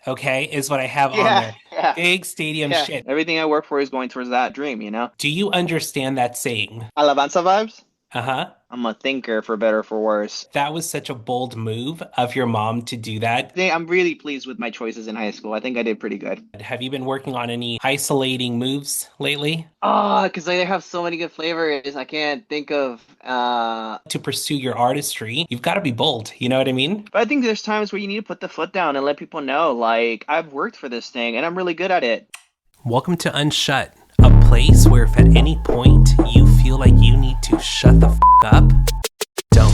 okay, is what I have on Yeah, there. yeah, Big stadium yeah. shit. Everything I work for is going towards that dream, you know? Do you understand that saying? Alabanza vibes? Uh-huh. I'm a thinker for better or for worse. That was such a bold move of your mom to do that. I'm really pleased with my choices in high school. I think I did pretty good. Have you been working on any isolating moves lately Oh, because they have so many good flavors. I can't think of to pursue your artistry? You've got to be bold. You know what I mean? but I think there's times where you need to put the foot down and let people know, like, I've worked for this thing and I'm really good at it. Welcome to Unshut, a place where if at any point you feel like you need to shut the up, don't.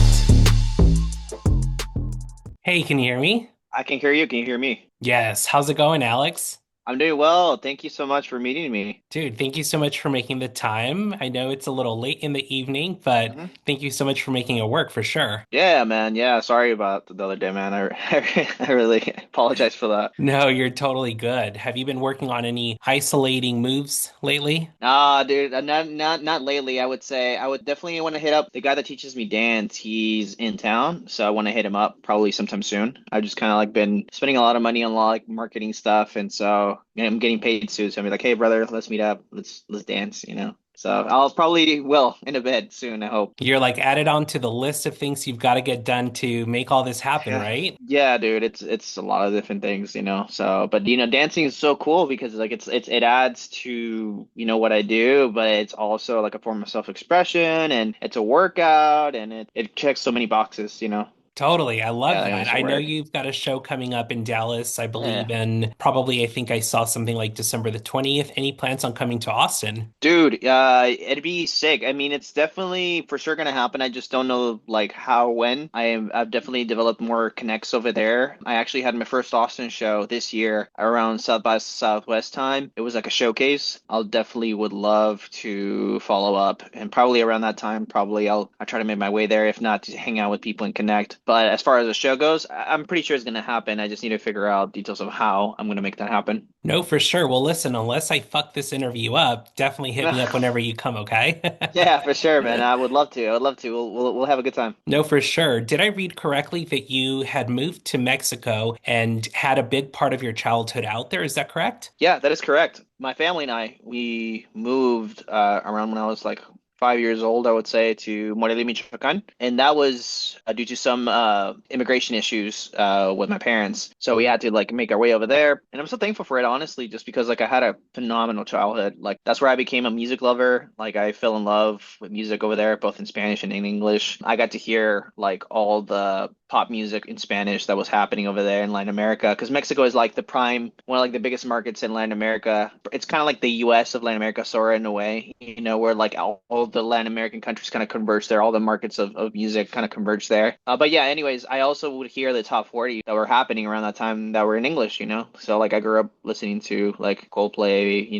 Hey, can you hear me? I can hear you. Can you hear me? Yes. How's it going, Alex? I'm doing well. Thank you so much for meeting me. Dude, thank you so much for making the time. I know it's a little late in the evening, but Hmm. thank you so much for making it work for sure. Yeah, man. Yeah, sorry about the other day, man. I really apologize for that. No, you're totally good. Have you been working on any isolating moves lately? Nah, dude, not lately. I would say I would definitely want to hit up the guy that teaches me dance. He's in town, so I want to hit him up probably sometime soon. I've just kind of like been spending a lot of money on like marketing stuff, and so I'm getting paid soon. So I'm like, hey, brother, let's meet up. Let's dance, you know. So I'll probably will in a bed soon, I hope. You're like added on to the list of things you've got to get done to make all this happen, Yeah. right? Yeah, dude, it's a lot of different things, you know. So, but dancing is so cool because like it adds to, what I do, but it's also like a form of self-expression and it's a workout and it checks so many boxes, you know. Totally. I love Yeah, that that. makes it I know work. you've got a show coming up in Dallas, I believe, Yeah. in probably, I think I saw something like December the 20th. Any plans on coming to Austin? Dude, it'd be sick. I mean, it's definitely for sure gonna happen. I just don't know like how, when. I've definitely developed more connects over there. I actually had my first Austin show this year around South by Southwest time. It was like a showcase. I'll definitely would love to follow up, and probably around that time, probably I'll try to make my way there. If not, to hang out with people and connect. But as far as the show goes, I'm pretty sure it's gonna happen. I just need to figure out details of how I'm gonna make that happen. No, for sure. Well, listen, unless I fuck this interview up, definitely hit me up whenever you come, okay? Yeah, for sure, man. I would love to. I would love to. We'll have a good time. No, for sure. Did I read correctly that you had moved to Mexico and had a big part of your childhood out there? Is that correct? Yeah, that is correct. My family and I, we moved around when I was like 5 years old, I would say, to Morelia, Michoacan, and that was due to some immigration issues with my parents. So we had to like make our way over there, and I'm so thankful for it, honestly, just because like I had a phenomenal childhood. Like that's where I became a music lover. Like I fell in love with music over there, both in Spanish and in English. I got to hear like all the pop music in Spanish that was happening over there in Latin America because Mexico is like the prime, one of like the biggest markets in Latin America. It's kind of like the US of Latin America, sort of in a way, where like all the Latin American countries kind of converge there, all the markets of music kind of converge there. But yeah, anyways, I also would hear the top 40 that were happening around that time that were in English, you know? So like I grew up listening to like Coldplay,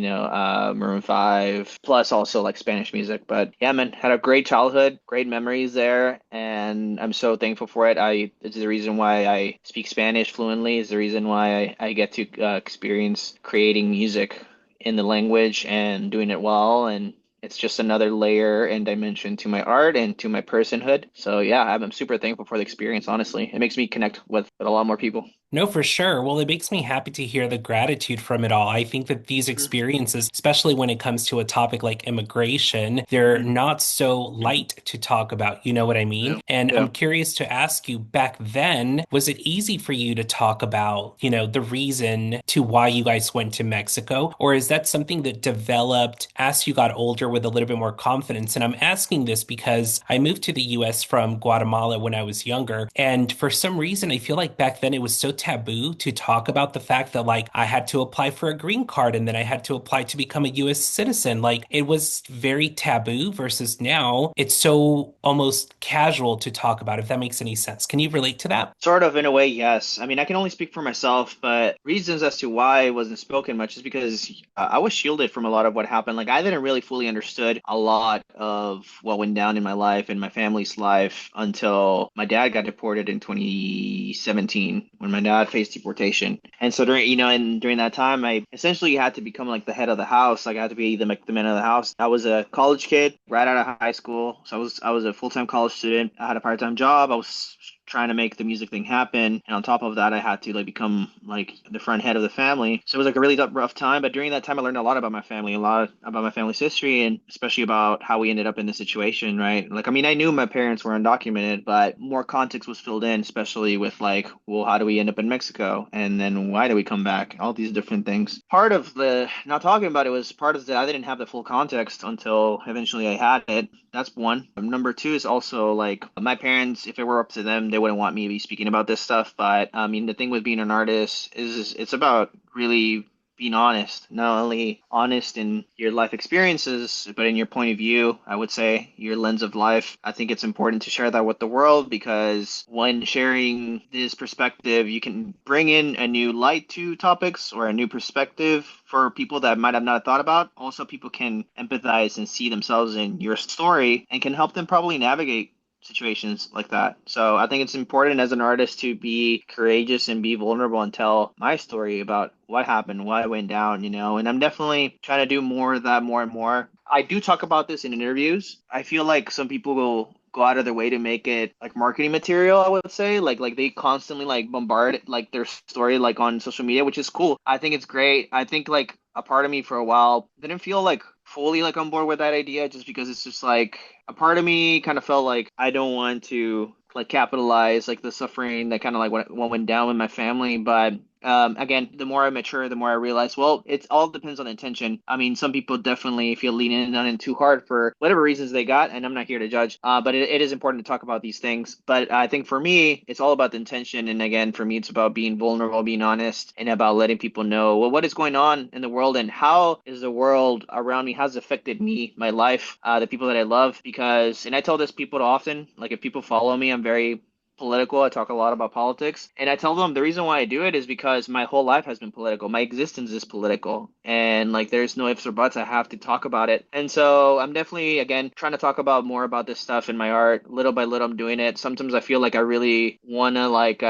Maroon 5, plus also like Spanish music. But yeah, man, had a great childhood, great memories there, and I'm so thankful for it. It's the reason why I speak Spanish fluently, is the reason why I get to experience creating music in the language and doing it well. And it's just another layer and dimension to my art and to my personhood. So yeah, I'm super thankful for the experience, honestly. It makes me connect with a lot more people. No, for sure. Well, it makes me happy to hear the gratitude from it all. I think that these Mhm. experiences, especially when it comes to a topic like immigration, they're Mhm. not so light to talk about. You know what I mean? Yeah. And I'm Yeah. curious to ask you, back then, was it easy for you to talk about, the reason to why you guys went to Mexico? Or is that something that developed as you got older with a little bit more confidence? And I'm asking this because I moved to the US from Guatemala when I was younger. And for some reason, I feel like back then it was so taboo to talk about the fact that like I had to apply for a green card and then I had to apply to become a US citizen. Like it was very taboo versus now it's so almost casual to talk about, if that makes any sense. Can you relate to that? Sort of, in a way, yes. I mean, I can only speak for myself, but reasons as to why it wasn't spoken much is because I was shielded from a lot of what happened. Like, I didn't really fully understood a lot of what went down in my life and my family's life until my dad got deported in 2017 when my dad faced deportation. And so during that time, I essentially had to become like the head of the house. Like, I had to be the man of the house. I was a college kid right out of high school, so I was a full-time college student. I had a part-time job. I was trying to make the music thing happen. And on top of that, I had to like become like the front head of the family. So it was like a really rough time. But during that time, I learned a lot about my family, a lot about my family's history, and especially about how we ended up in this situation, right? Like, I mean, I knew my parents were undocumented, but more context was filled in, especially with like, well, how do we end up in Mexico? And then why do we come back? All these different things. Part of the not talking about it was part of that I didn't have the full context until eventually I had it. That's one. Number two is also like my parents, if it were up to them, they wouldn't want me to be speaking about this stuff. But I mean, the thing with being an artist is it's about really being honest, not only honest in your life experiences, but in your point of view, I would say your lens of life. I think it's important to share that with the world because when sharing this perspective, you can bring in a new light to topics or a new perspective for people that might have not thought about. Also, people can empathize and see themselves in your story and can help them probably navigate situations like that. So I think it's important as an artist to be courageous and be vulnerable and tell my story about what happened, why I went down, and I'm definitely trying to do more of that more and more. I do talk about this in interviews. I feel like some people will go out of their way to make it like marketing material, I would say. Like they constantly like bombard like their story like on social media, which is cool. I think it's great. I think like a part of me for a while didn't feel like fully like on board with that idea just because it's just like a part of me kind of felt like I don't want to like capitalize like the suffering that kind of like what went down with my family. But again, the more I mature, the more I realize, well, it all depends on intention. I mean, some people definitely feel lean in on it too hard for whatever reasons they got, and I'm not here to judge. But it is important to talk about these things. But I think for me, it's all about the intention. And again, for me, it's about being vulnerable, being honest, and about letting people know, well, what is going on in the world and how is the world around me has affected me, my life, the people that I love. Because, and I tell this people often, like if people follow me, I'm very political. I talk a lot about politics. And I tell them the reason why I do it is because my whole life has been political. My existence is political. And like there's no ifs or buts. I have to talk about it. And so I'm definitely, again, trying to talk about more about this stuff in my art. Little by little, I'm doing it. Sometimes I feel like I really want to like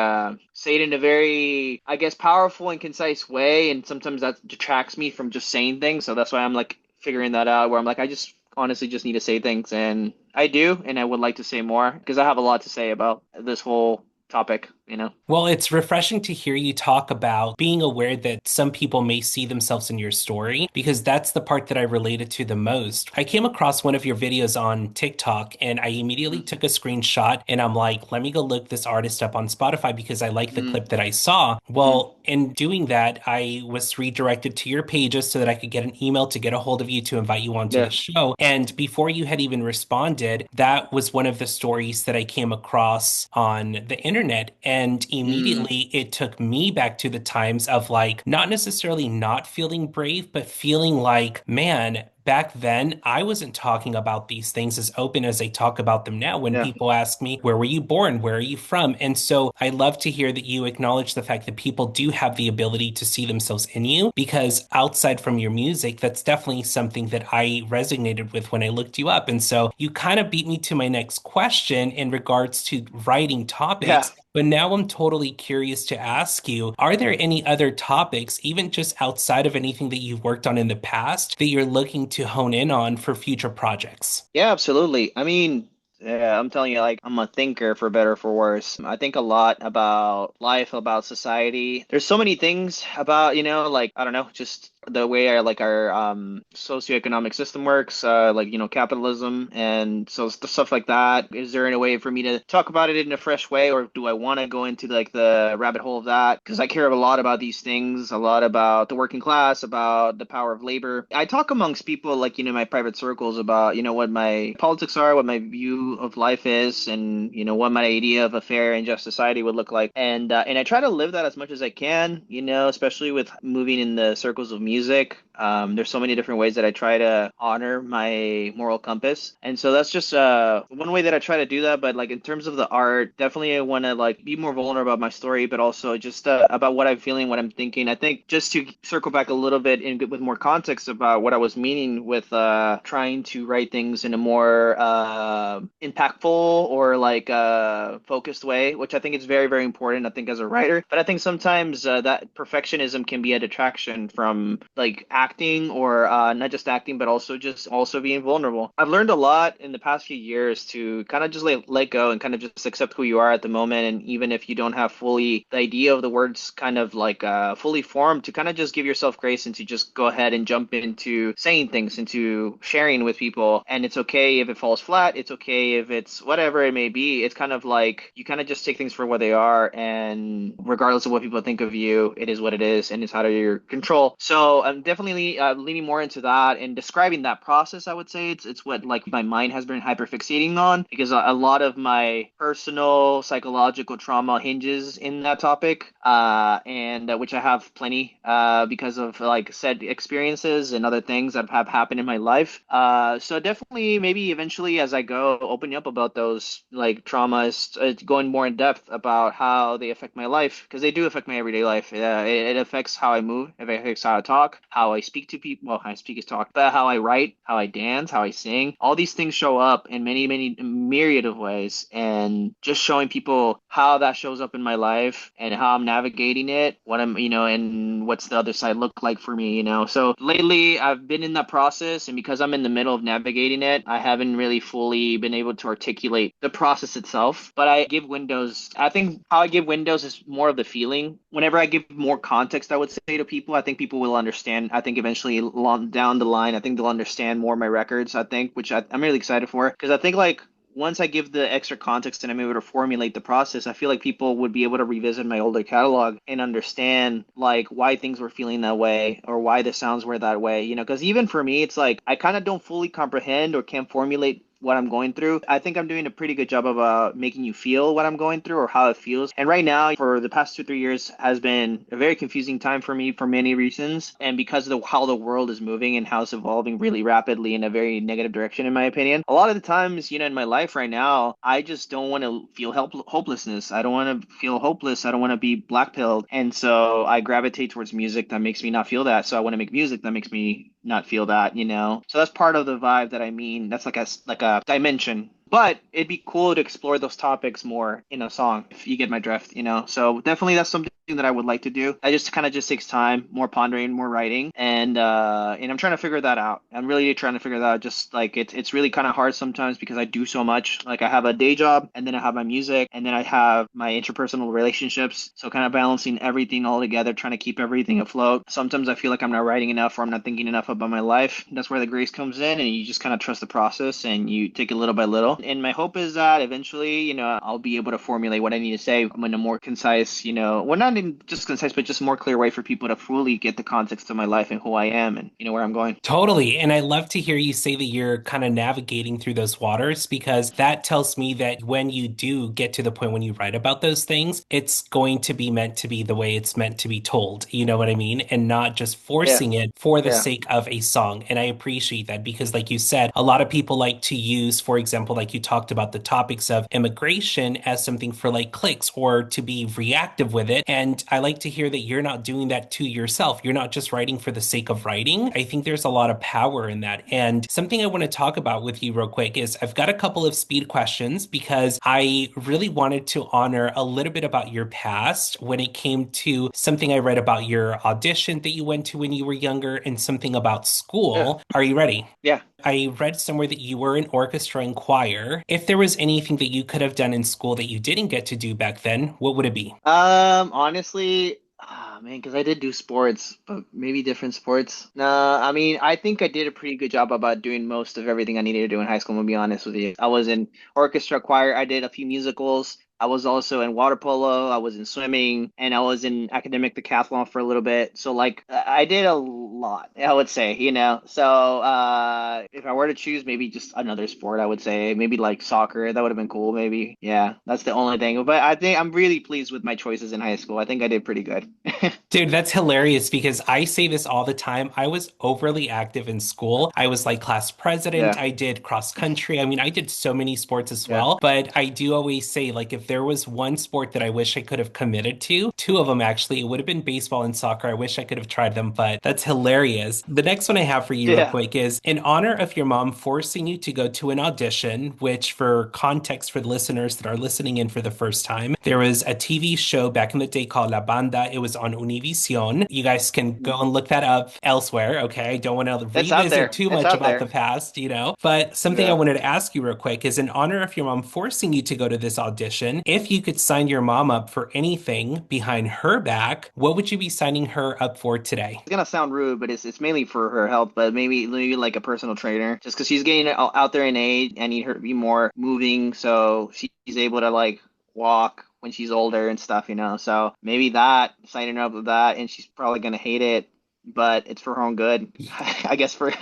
say it in a very, I guess, powerful and concise way. And sometimes that detracts me from just saying things. So that's why I'm like figuring that out where I'm like, I just honestly just need to say things, and I do, and I would like to say more because I have a lot to say about this whole topic. Well, it's refreshing to hear you talk about being aware that some people may see themselves in your story because that's the part that I related to the most. I came across one of your videos on TikTok and I immediately took a screenshot and I'm like, let me go look this artist up on Spotify because I like the Mm, clip that I saw. mm, Well, in doing that, I was redirected to your pages so that I could get an email to get a hold of you to invite you onto the yeah. show. And before you had even responded, that was one of the stories that I came across on the internet. And Mm, immediately it took me back to the times of like not necessarily not feeling brave, but feeling like, man, back then I wasn't talking about these things as open as I talk about them now when yeah. people ask me, where were you born? Where are you from? And so I love to hear that you acknowledge the fact that people do have the ability to see themselves in you because outside from your music, that's definitely something that I resonated with when I looked you up. And so you kind of beat me to my next question in regards to writing Yeah. topics. But now I'm totally curious to ask you, are there any other topics, even just outside of anything that you've worked on in the past, that you're looking to hone in on for future projects? Yeah, absolutely. I mean, yeah, I'm telling you, like, I'm a thinker for better or for worse. I think a lot about life, about society. There's so many things about, like, I don't know, just the way our socioeconomic system works, like, capitalism and so stuff like that. Is there any way for me to talk about it in a fresh way, or do I want to go into like the rabbit hole of that? Because I care a lot about these things, a lot about the working class, about the power of labor. I talk amongst people like, my private circles about, what my politics are, what my view of life is, and, what my idea of a fair and just society would look like. And I try to live that as much as I can, especially with moving in the circles of music. There's so many different ways that I try to honor my moral compass. And so that's just one way that I try to do that. But like in terms of the art, definitely I want to like be more vulnerable about my story, but also just about what I'm feeling, what I'm thinking. I think just to circle back a little bit with more context about what I was meaning with trying to write things in a more impactful or like focused way, which I think is very, very important, I think, as a writer. But I think sometimes that perfectionism can be a detraction from like acting or not just acting, but also just also being vulnerable. I've learned a lot in the past few years to kind of just let go and kind of just accept who you are at the moment. And even if you don't have fully the idea of the words kind of like fully formed, to kind of just give yourself grace and to just go ahead and jump into saying things, into sharing with people. And it's okay if it falls flat. It's okay if it's whatever it may be. It's kind of like you kind of just take things for what they are. And regardless of what people think of you, it is what it is and it's out of your control. So I'm definitely leaning more into that and describing that process. I would say it's what like my mind has been hyperfixating on because a lot of my personal psychological trauma hinges in that topic, and which I have plenty because of like said experiences and other things that have happened in my life. So definitely maybe eventually as I go opening up about those like traumas, going more in depth about how they affect my life because they do affect my everyday life. It affects how I move, it affects how I talk, how I speak to people. Well, how I speak is talk, but how I write, how I dance, how I sing. All these things show up in many, many myriad of ways, and just showing people how that shows up in my life and how I'm navigating it, what I'm, and what's the other side look like for me. So lately, I've been in that process, and because I'm in the middle of navigating it, I haven't really fully been able to articulate the process itself. But I give Windows, I think how I give Windows is more of the feeling. Whenever I give more context, I would say to people, I think people will understand. I think eventually down the line, I think they'll understand more of my records, I think, which I'm really excited for. Because I think like once I give the extra context and I'm able to formulate the process, I feel like people would be able to revisit my older catalog and understand like why things were feeling that way or why the sounds were that way, because even for me, it's like I kind of don't fully comprehend or can't formulate what I'm going through. I think I'm doing a pretty good job of making you feel what I'm going through or how it feels. And right now, for the past 2, 3 years, has been a very confusing time for me for many reasons. And because of how the world is moving and how it's evolving really rapidly in a very negative direction, in my opinion, a lot of the times, in my life right now, I just don't want to feel hopelessness. I don't want to feel hopeless. I don't want to be blackpilled. And so I gravitate towards music that makes me not feel that. So I want to make music that makes me not feel that. So that's part of the vibe that I mean. That's like a dimension. But it'd be cool to explore those topics more in a song, if you get my drift. So definitely that's something that I would like to do. I just kind of just takes time, more pondering, more writing, and I'm trying to figure that out. I'm really trying to figure that out. Just like it's really kind of hard sometimes because I do so much. Like I have a day job, and then I have my music, and then I have my interpersonal relationships. So kind of balancing everything all together, trying to keep everything afloat. Sometimes I feel like I'm not writing enough or I'm not thinking enough about my life. That's where the grace comes in, and you just kind of trust the process and you take it little by little. And my hope is that eventually, I'll be able to formulate what I need to say in a more concise, well, not in just concise, but just more clear way for people to fully get the context of my life and who I am and, where I'm going. Totally. And I love to hear you say that you're kind of navigating through those waters because that tells me that when you do get to the point when you write about those things, it's going to be meant to be the way it's meant to be told. You know what I mean? And not just Yeah, forcing it for the yeah, sake of a song. And I appreciate that because, like you said, a lot of people like to use, for example, like you talked about the topics of immigration as something for like clicks or to be reactive with it. And I like to hear that you're not doing that to yourself. You're not just writing for the sake of writing. I think there's a lot of power in that. And something I want to talk about with you real quick is I've got a couple of speed questions because I really wanted to honor a little bit about your past when it came to something I read about your audition that you went to when you were younger and something about yeah, school. Are you ready? yeah. I read somewhere that you were in orchestra and choir. If there was anything that you could have done in school that you didn't get to do back then, what would it be? Honestly, man, because I did do sports, but maybe different sports. Nah, I mean, I think I did a pretty good job about doing most of everything I needed to do in high school, I'm gonna be honest with you. I was in orchestra, choir, I did a few musicals. I was also in water polo, I was in swimming, and I was in academic decathlon for a little bit. So like I did a lot, I would say. So if I were to choose maybe just another sport, I would say maybe like soccer. That would have been cool, maybe. Yeah, that's the only thing. But I think I'm really pleased with my choices in high school. I think I did pretty good. Dude, that's hilarious because I say this all the time. I was overly active in school. I was like class president. Yeah, I did cross country. I mean, I did so many sports as yeah. well. But I do always say, like, if there was one sport that I wish I could have committed to, two of them actually, it would have been baseball and soccer. I wish I could have tried them, but that's hilarious hilarious. The next one I have for you real Yeah, quick is in honor of your mom forcing you to go to an audition, which for context for the listeners that are listening in for the first time, there was a TV show back in the day called La Banda. It was on Univision. You guys can go and look that up elsewhere, okay? I don't want to it's out revisit there. too It's much out about there. the past, you know? But something I Yeah. wanted to ask you real quick is in honor of your mom forcing you to go to this audition, if you could sign your mom up for anything behind her back, what would you be signing her up for today? It's gonna sound rude, but it's mainly for her health, but maybe like a personal trainer, just because she's getting out there in age. I need her to be more moving, so she's able to like walk when she's older and stuff, you know. So maybe that signing her up with that, and she's probably gonna hate it, but it's for her own good, I guess, for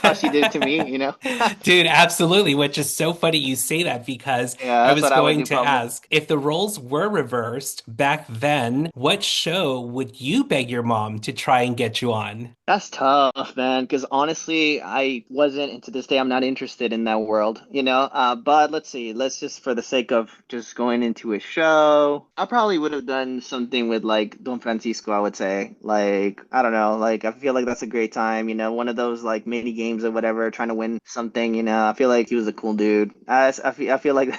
how she did it to me, you know. Dude, absolutely. Which is so funny you say that because Yeah, I that's was what I would going do to probably. ask if the roles were reversed back then, what show would you beg your mom to try and get you on? That's tough, man, because honestly, I wasn't, and to this day, I'm not interested in that world, you know? But let's see, let's just, for the sake of just going into a show, I probably would have done something with like Don Francisco, I would say. Like, I don't know, like, I feel like that's a great time, you know? One of those like mini games or whatever, trying to win something, you know? I feel like he was a cool dude. I feel like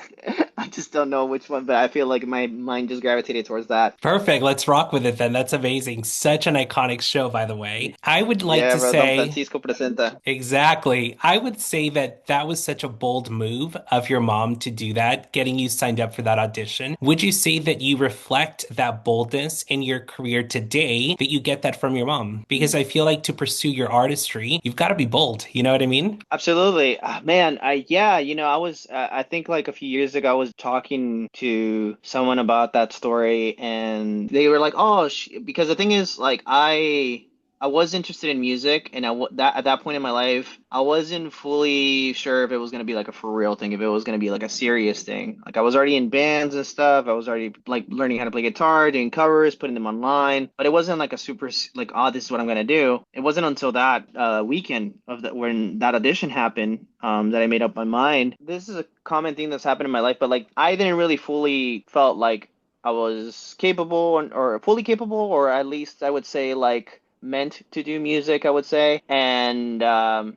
I just don't know which one, but I feel like my mind just gravitated towards that. Perfect. Let's rock with it then. That's amazing. Such an iconic show, by the way. I would like Yeah, to bro, Don say Francisco Presenta. exactly. I would say that that was such a bold move of your mom to do that, getting you signed up for that audition. Would you say that you reflect that boldness in your career today, that you get that from your mom? Because I feel like to pursue your artistry, you've got to be bold. You know what I mean? Absolutely. Man, yeah, you know, I think like a few years ago, I was talking to someone about that story, and they were like, "Oh, because the thing is, like, I was interested in music, and that at that point in my life, I wasn't fully sure if it was gonna be like a for real thing, if it was gonna be like a serious thing. Like, I was already in bands and stuff. I was already like learning how to play guitar, doing covers, putting them online, but it wasn't like a super like, oh, this is what I'm gonna do. It wasn't until that weekend of that when that audition happened, that I made up my mind. This is a common thing that's happened in my life, but like I didn't really fully felt like I was capable or fully capable, or at least I would say like meant to do music, I would say. And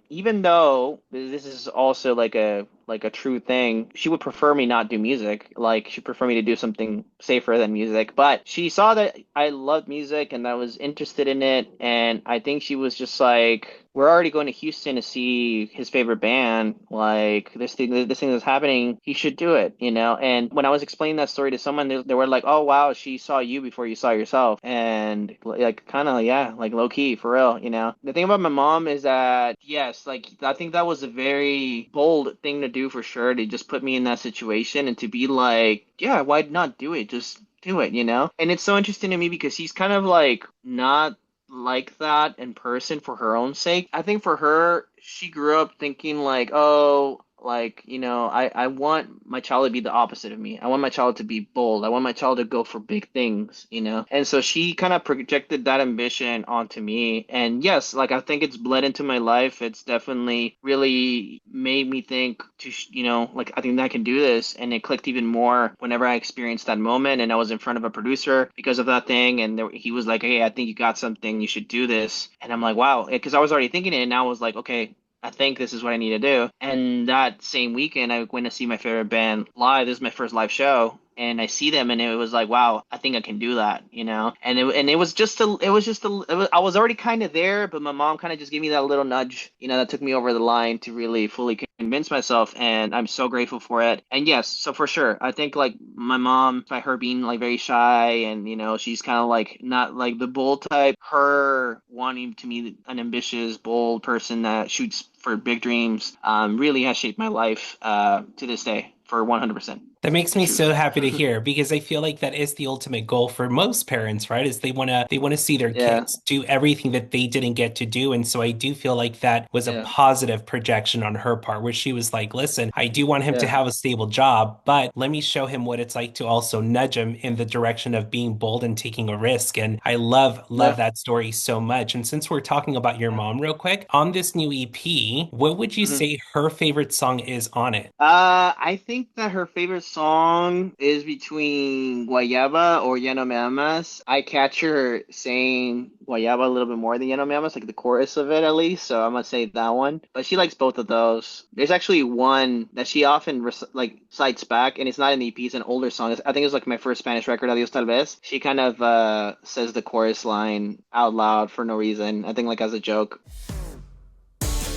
even though this is also like a true thing, she would prefer me not do music. Like she'd prefer me to do something safer than music. But she saw that I loved music and I was interested in it, and I think she was just like, we're already going to Houston to see his favorite band. Like this thing that's happening, he should do it, you know? And when I was explaining that story to someone, they were like, "Oh wow, she saw you before you saw yourself." And like kind of yeah, like low key for real, you know? The thing about my mom is that yes, like I think that was a very bold thing to do for sure, to just put me in that situation and to be like, yeah, why not do it? Just do it, you know? And it's so interesting to me because she's kind of like not like that in person for her own sake. I think for her, she grew up thinking like, oh, like, you know, I want my child to be the opposite of me. I want my child to be bold. I want my child to go for big things, you know? And so she kind of projected that ambition onto me. And yes, like I think it's bled into my life. It's definitely really made me think to, you know, like I think that I can do this. And it clicked even more whenever I experienced that moment and I was in front of a producer because of that thing. And he was like, hey, I think you got something. You should do this. And I'm like, wow. Because I was already thinking it. And now I was like, okay, I think this is what I need to do. And that same weekend, I went to see my favorite band live. This is my first live show. And I see them, and it was like, wow, I think I can do that, you know. And it was just I was already kind of there, but my mom kind of just gave me that little nudge, you know, that took me over the line to really fully convince myself. And I'm so grateful for it. And yes, so for sure, I think like my mom, by her being like very shy, and you know, she's kind of like not like the bold type. Her wanting to be an ambitious, bold person that shoots for big dreams, really has shaped my life to this day for 100%. That makes The me truth. so happy to hear because I feel like that is the ultimate goal for most parents, right? Is they want to see their Yeah, kids do everything that they didn't get to do. And so I do feel like that was a yeah, positive projection on her part where she was like, listen, I do want him to yeah. have a stable job, but let me show him what it's like to also nudge him in the direction of being bold and taking a risk. And I love Yeah. that story so much. And since we're talking about your mom real quick, on this new EP, what would you Mhm. say her favorite song is on it? I think that her favorite song is between Guayaba or Ya no me amas. I catch her saying Guayaba a little bit more than Ya no me amas, like the chorus of it at least. So I'm gonna say that one. But she likes both of those. There's actually one that she often like cites back, and it's not an EP. It's an older song. I think it was like my first Spanish record, Adios Tal Vez. She kind of says the chorus line out loud for no reason. I think like as a joke.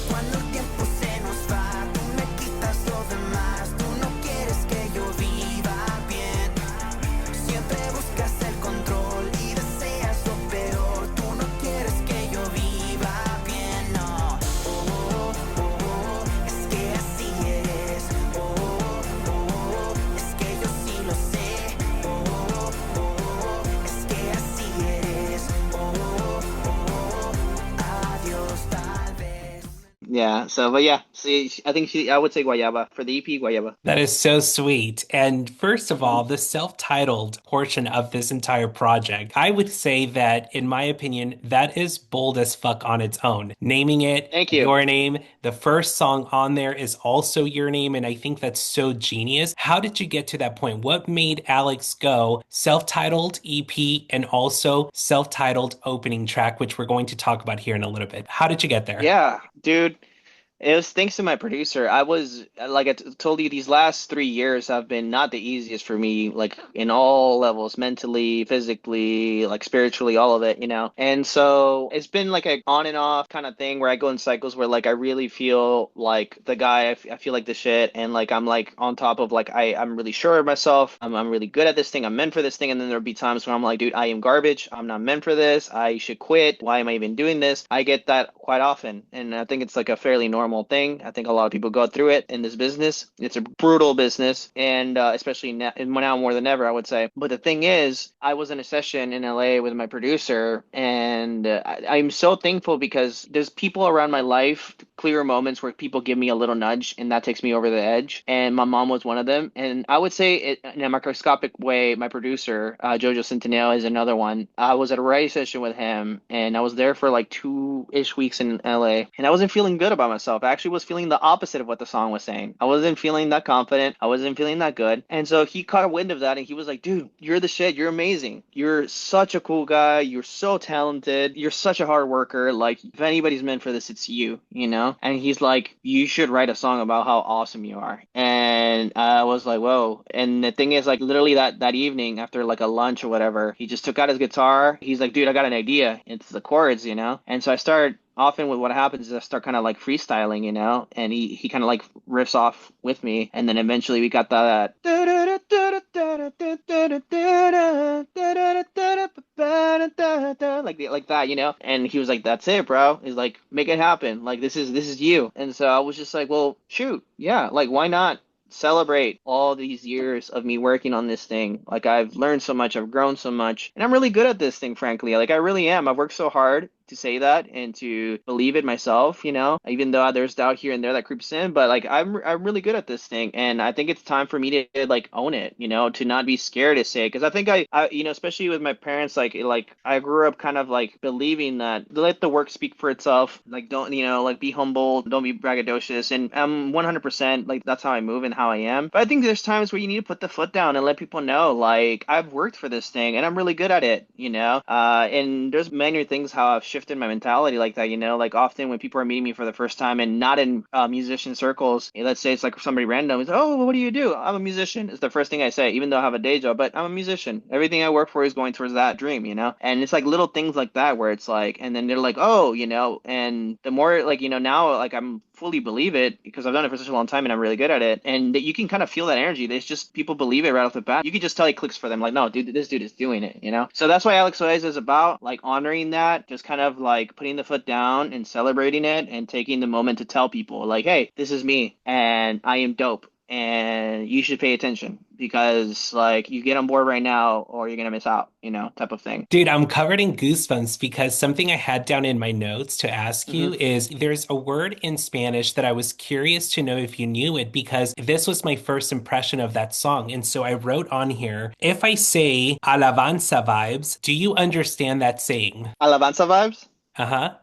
Cuando el tiempo se nos va, tú me quitas lo demás, tú no quieres que yo viva bien. Siempre buscas el control y deseas lo peor, tú no quieres que yo viva bien, no. Oh, oh, oh, es que así eres. Oh, oh, oh, es que yo sí lo sé. Oh, oh, oh, es que así eres. Oh, oh, oh, adiós tal vez. Yeah. So, but yeah. See, I think I would say Guayaba for the EP. Guayaba. That is so sweet. And first of Mhm. all, the self-titled portion of this entire project, I would say that, in my opinion, that is bold as fuck on its own. Naming it Thank you. your name, the first song on there is also your name, and I think that's so genius. How did you get to that point? What made Alex go self-titled EP and also self-titled opening track, which we're going to talk about here in a little bit? How did you get there? Yeah, dude. It was thanks to my producer. I was like told you, these last 3 years have been not the easiest for me, like in all levels, mentally, physically, like spiritually, all of it, you know. And so it's been like a on and off kind of thing where I go in cycles where like I really feel like the guy, I feel like the shit, and like I'm like on top of like I'm really sure of myself. I'm really good at this thing. I'm meant for this thing. And then there'll be times when I'm like, dude, I am garbage. I'm not meant for this. I should quit. Why am I even doing this? I get that quite often, and I think it's like a fairly normal thing. I think a lot of people go through it in this business. It's a brutal business, and especially now more than ever, I would say. But the thing is, I was in a session in LA with my producer, and I'm so thankful because there's people around my life, clear moments where people give me a little nudge, and that takes me over the edge. And my mom was one of them. And I would say, it, in a microscopic way, my producer, Jojo Centineo, is another one. I was at a writing session with him, and I was there for like 2-ish weeks in LA, and I wasn't feeling good about myself. I actually was feeling the opposite of what the song was saying. I wasn't feeling that confident. I wasn't feeling that good. And so he caught wind of that, and he was like, dude, you're the shit. You're amazing. You're such a cool guy. You're so talented. You're such a hard worker. Like, if anybody's meant for this, it's you, you know? And he's like, you should write a song about how awesome you are. And I was like, whoa. And the thing is, like, literally that evening after like a lunch or whatever, he just took out his guitar. He's like, dude, I got an idea. It's the chords, you know? And so I started often with what happens is I start kind of like freestyling, you know, and he kind of like riffs off with me, and then eventually we got that like that, you know, and he was like, "That's it, bro." He's like, "Make it happen. Like this is you." And so I was just like, "Well, shoot, yeah, like why not?" Celebrate all these years of me working on this thing. Like I've learned so much, I've grown so much, and I'm really good at this thing, frankly. Like I really am. I've worked so hard to say that and to believe it myself, you know, even though there's doubt here and there that creeps in, but like I'm really good at this thing, and I think it's time for me to like own it, you know, to not be scared to say it, because I think I you know, especially with my parents, like I grew up kind of like believing that let the work speak for itself, like don't, you know, like be humble, don't be braggadocious, and I'm 100% like that's how I move and how I am. But I think there's times where you need to put the foot down and let people know like I've worked for this thing and I'm really good at it, you know. And there's many things how I've shifted my mentality like that, you know, like often when people are meeting me for the first time and not in musician circles, let's say it's like somebody random is, oh, what do you do? I'm a musician. It's the first thing I say, even though I have a day job, but I'm a musician. Everything I work for is going towards that dream, you know. And it's like little things like that where it's like, and then they're like, oh, you know, and the more like, you know, now like I'm fully believe it because I've done it for such a long time and I'm really good at it, and that you can kind of feel that energy. There's just people believe it right off the bat. You can just tell it clicks for them, like, no, dude, this dude is doing it, you know. So that's why Alex Oasis is about like honoring that, just kind of like putting the foot down and celebrating it and taking the moment to tell people like, hey, this is me and I am dope and you should pay attention because like you get on board right now or you're gonna miss out, you know, type of thing. Dude, I'm covered in goosebumps because something I had down in my notes to ask Hmm. you is there's a word in Spanish that I was curious to know if you knew it because this was my first impression of that song. And so I wrote on here, if I say alabanza vibes, do you understand that saying? Alabanza vibes. Uh-huh.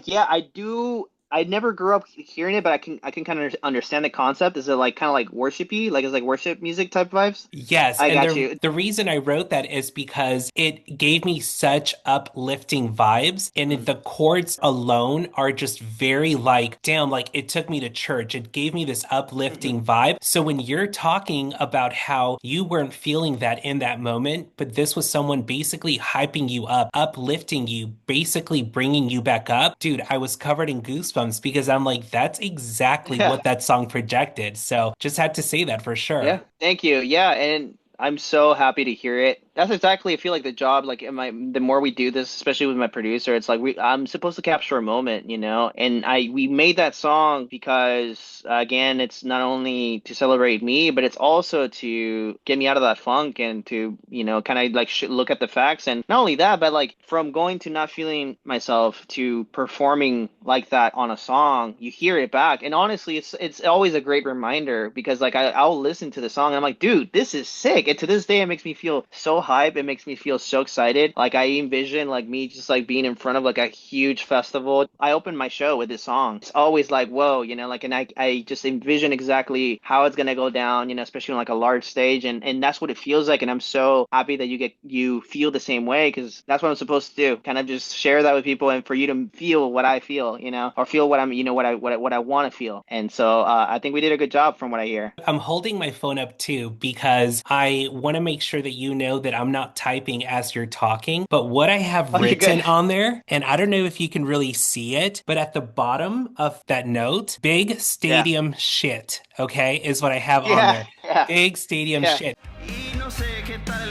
Yeah, I do. I never grew up hearing it, but I can kind of understand the concept. Is it like kind of like worshipy, like it's like worship music type vibes? Yes, I and got the you. the reason I wrote that is because it gave me such uplifting vibes, and Mm. the chords alone are just very like, damn, like it took me to church. It gave me this Mhm. uplifting vibe. So when you're talking about how you weren't feeling that in that moment, but this was someone basically hyping you up, uplifting you, basically bringing you back up, dude, I was covered in goosebumps because I'm like, that's exactly Yeah. what that song projected. So just had to say that for Yeah, sure. thank you. Yeah, and I'm so happy to hear it. That's exactly, I feel like the job, like in my the more we do this, especially with my producer, it's like I'm supposed to capture a moment, you know? And I we made that song because again, it's not only to celebrate me, but it's also to get me out of that funk and to, kind of like sh look at the facts. And not only that, but like from going to not feeling myself to performing like that on a song, you hear it back. And honestly, it's always a great reminder because like I'll listen to the song and I'm like, dude, this is sick. And to this day, it makes me feel so hype. It makes me feel so excited. Like I envision like me just like being in front of like a huge festival. I opened my show with this song. It's always like, whoa, like, and I just envision exactly how it's gonna go down, especially on like a large stage. And that's what it feels like. And I'm so happy that you feel the same way because that's what I'm supposed to do. Kind of just share that with people and for you to feel what I feel, or feel what I'm, what I want to feel. And so I think we did a good job from what I hear. I'm holding my phone up too because I want to make sure that you know that I'm not typing as you're talking. But what I have Oh, you're good. written on there, and I don't know if you can really see it, but at the bottom of that note, big Yeah. stadium shit, okay, is what I have on Yeah. there. Yeah. Big stadium Yeah. shit. Y no sé qué tal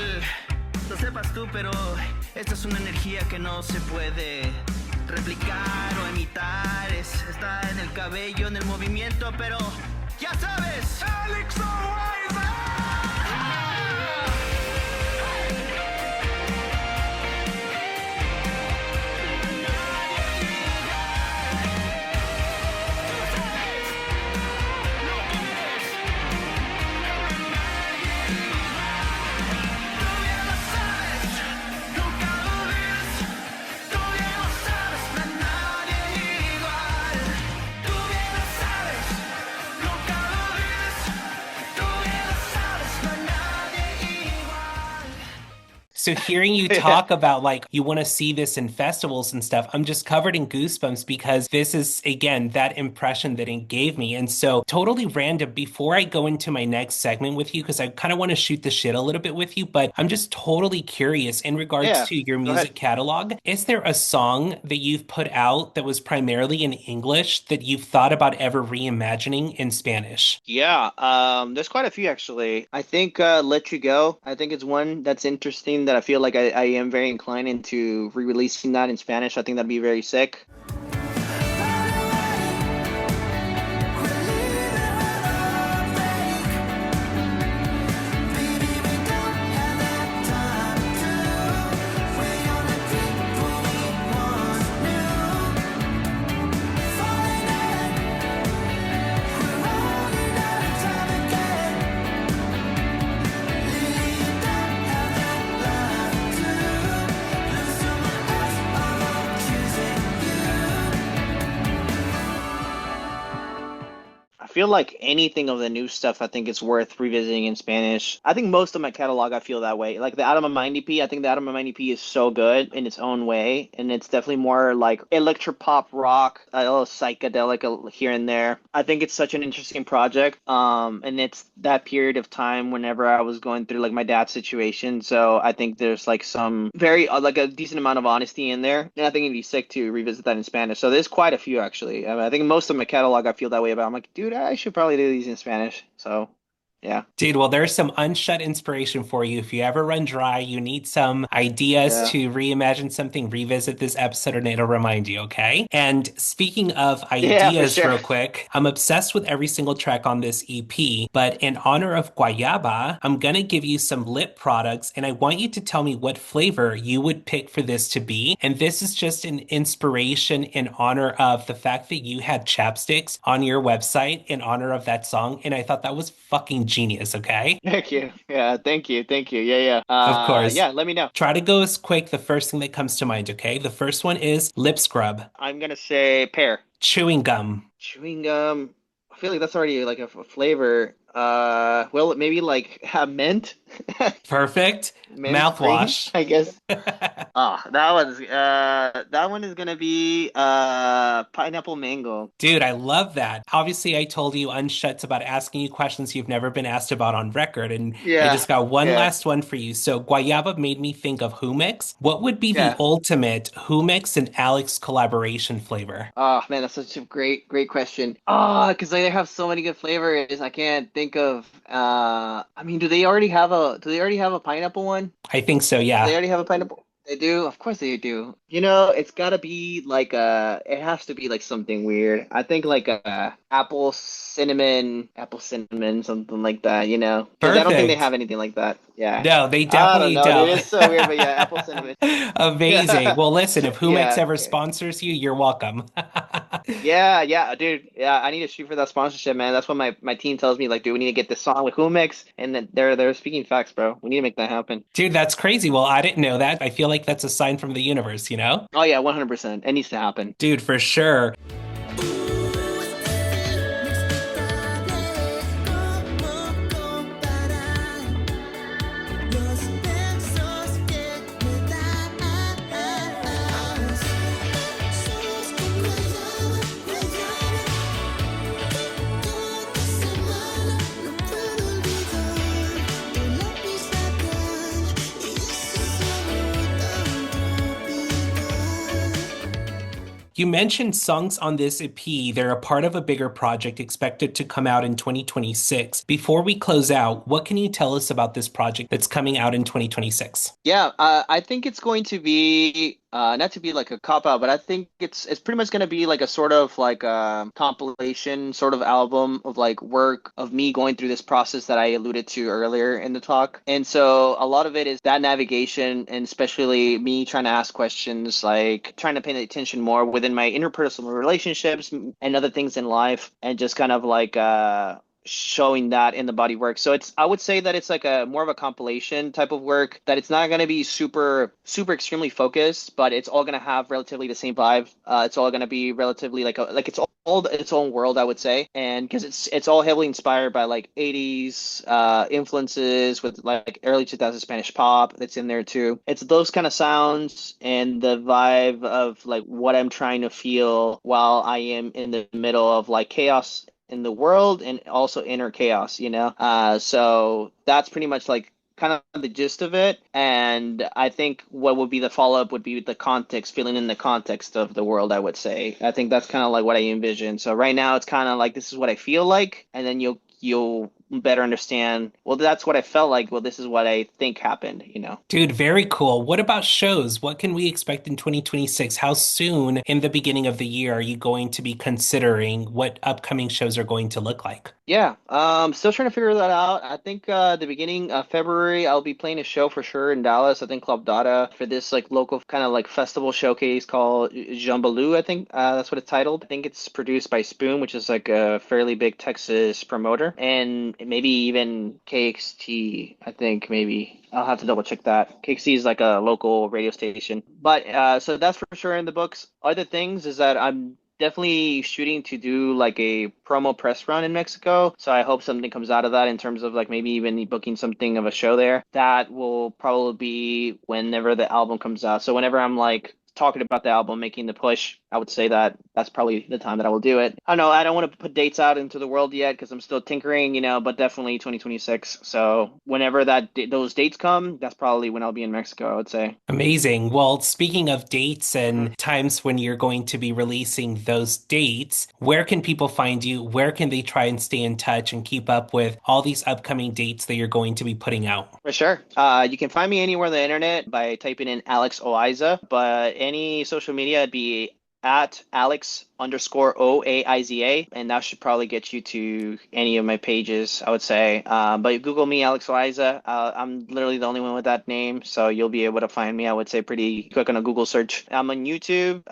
lo sepas tú, pero esta es una energía que no se puede replicar o imitar. Está en el cabello, en el movimiento, pero ya sabes. Alex So hearing you Yeah. talk about like you want to see this in festivals and stuff, I'm just covered in goosebumps because this is again that impression that it gave me. And so totally random before I go into my next segment with you, because I kind of want to shoot the shit a little bit with you, but I'm just totally curious in regards Yeah. to your Go ahead. music catalog. Is there a song that you've put out that was primarily in English that you've thought about ever reimagining in Spanish? Yeah, there's quite a few actually. I think Let You Go. I think it's one that's interesting that I feel like I am very inclined into re-releasing that in Spanish. I think that'd be very sick. I feel like anything of the new stuff, I think it's worth revisiting in Spanish. I think most of my catalog, I feel that way. Like the Adam of Mind EP, I think the Adam of Mind EP is so good in its own way, and it's definitely more like electropop rock, a little psychedelic here and there. I think it's such an interesting project. And it's that period of time whenever I was going through like my dad's situation. So I think there's like some very like a decent amount of honesty in there, and I think it'd be sick to revisit that in Spanish. So there's quite a few actually. I think most of my catalog, I feel that way about. I'm like, dude, I should probably do these in Spanish. So, yeah, Dude, well, there's some unshut inspiration for you. If you ever run dry, you need some ideas yeah, to reimagine something, revisit this episode and it'll remind you, okay? And speaking of yeah, for ideas, sure. real quick, I'm obsessed with every single track on this EP, but in honor of Guayaba, I'm gonna give you some lip products and I want you to tell me what flavor you would pick for this to be. And this is just an inspiration in honor of the fact that you had chapsticks on your website in honor of that song. And I thought that was fucking genius, okay? Thank you. Yeah, thank you. Thank you. Yeah, yeah. Of course. Yeah, let me know. Try to go as quick, the first thing that comes to mind, okay? The first one is lip scrub, I'm gonna say pear. chewing gum. Chewing gum. I feel like that's already like a flavor. Well, maybe like have mint. Perfect. Mint green, Mouthwash. I guess. Oh, that one is gonna be pineapple mango. Dude, I love that. Obviously, I told you Unshut's about asking you questions you've never been asked about on record, and I Yeah, just got one yeah, last one for you. So, guayaba made me think of hummus. What would be the yeah. ultimate hummus and Alex collaboration flavor? Oh man, that's such a great question. Oh, because they have so many good flavors. I can't think of. I mean, do they already have a pineapple one? I think so, Do they yeah. already have a pineapple? They do? Of course they do. It's gotta be like it has to be like something weird. I think like apple cinnamon, something like that, Because I don't think they Perfect. have anything like that. Yeah. No, they I don't definitely know, dude. don't. It's so weird, but yeah, apple cinnamon. Amazing. Yeah. Well, listen, if Humex Yeah. ever sponsors you, you're welcome. Yeah, yeah, dude. Yeah, I need to shoot for that sponsorship, man. That's what my team tells me. Like, dude, we need to get this song with Humix, and then they're speaking facts, bro. We need to make that happen. Dude, that's crazy. Well, I didn't know that. I feel like that's a sign from the universe, you know? Oh yeah, 100%. It needs to happen. Dude, for sure. ¿Cómo comparar los besos que me das? Somos como toda semana, no puedo olvidar tu lápiz labial y ese sabor tan tropical. You mentioned songs on this EP. They're a part of a bigger project expected to come out in 2026. Before we close out, what can you tell us about this project that's coming out in 2026? Yeah, I think it's going to be not to be like a cop out, but I think it's pretty much going to be like a sort of like a compilation sort of album of like work of me going through this process that I alluded to earlier in the talk. And so a lot of it is that navigation and especially me trying to ask questions, like trying to pay attention more within my interpersonal relationships and other things in life and just kind of like showing that in the body work. So I would say that it's like a more of a compilation type of work that it's not going to be super extremely focused, but it's all going to have relatively the same vibe. It's all going to be relatively like it's all its own world, I would say. And because it's all heavily inspired by like 80s influences with like early 2000s Spanish pop that's in there too. It's those kind of sounds and the vibe of like what I'm trying to feel while I am in the middle of like chaos in the world and also inner chaos. So that's pretty much like kind of the gist of it. And I think what would be the follow-up would be the context, feeling in the context of the world, I would say. I think that's kind of like what I envision. So right now it's kind of like this is what I feel like, and then you'll better understand, well, that's what I felt like. Well, this is what I think happened. Dude, very cool. What about shows? What can we expect in 2026? How soon in the beginning of the year are you going to be considering what upcoming shows are going to look like? Yeah, still trying to figure that out. I think the beginning of February I'll be playing a show for sure in Dallas. I think Club Dada for this like local kind of like festival showcase called Jambaloo. I think that's what it's titled. I think it's produced by Spoon, which is like a fairly big Texas promoter, and maybe even KXT. I think maybe. I'll have to double check that. KXT is like a local radio station. But so that's for sure in the books. Other things is that I'm definitely shooting to do like a promo press run in Mexico. So I hope something comes out of that in terms of like maybe even booking something of a show there. That will probably be whenever the album comes out. So whenever I'm like talking about the album, making the push, I would say that that's probably the time that I will do it. I don't know. I don't want to put dates out into the world yet because I'm still tinkering, but definitely 2026. So whenever those dates come, that's probably when I'll be in Mexico, I would say. Amazing. Well, speaking of dates and times when you're going to be releasing those dates, where can people find you? Where can they try and stay in touch and keep up with all these upcoming dates that you're going to be putting out? For sure. You can find me anywhere on the internet by typing in Alex Oiza, but any social media, it'd be at Alex_OAIZA, and that should probably get you to any of my pages, I would say. But Google me, Alex Oiza. I'm literally the only one with that name, so you'll be able to find me, I would say, pretty quick on a Google search. I'm on YouTube.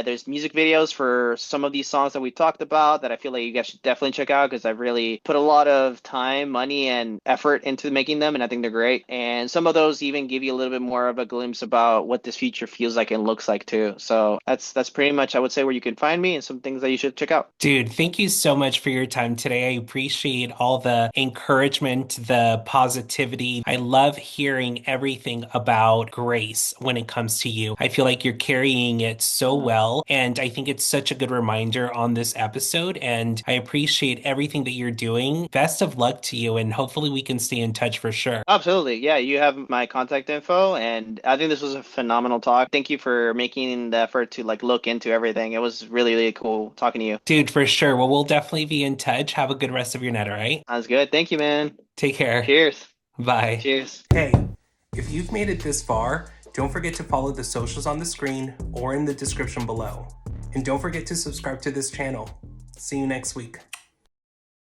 There's music videos for some of these songs that we talked about that I feel like you guys should definitely check out because I've really put a lot of time, money, and effort into making them, and I think they're great. And some of those even give you a little bit more of a glimpse about what this future feels like and looks like too. So that's pretty much, I would say, where you can find me and some things that you should check out. Dude, thank you so much for your time today. I appreciate all the encouragement, the positivity. I love hearing everything about grace when it comes to you. I feel like you're carrying it so well, and I think it's such a good reminder on this episode, and I appreciate everything that you're doing. Best of luck to you, and hopefully we can stay in touch for sure. Absolutely. Yeah, you have my contact info, and I think this was a phenomenal talk. Thank you for making the effort to like look into everything. It was really, really cool talking to you. Dude, for sure. Well, we'll definitely be in touch. Have a good rest of your night, all right? Sounds good. Thank you, man. Take care. Cheers. Bye. Cheers. Hey, if you've made it this far, don't forget to follow the socials on the screen or in the description below. And don't forget to subscribe to this channel. See you next week.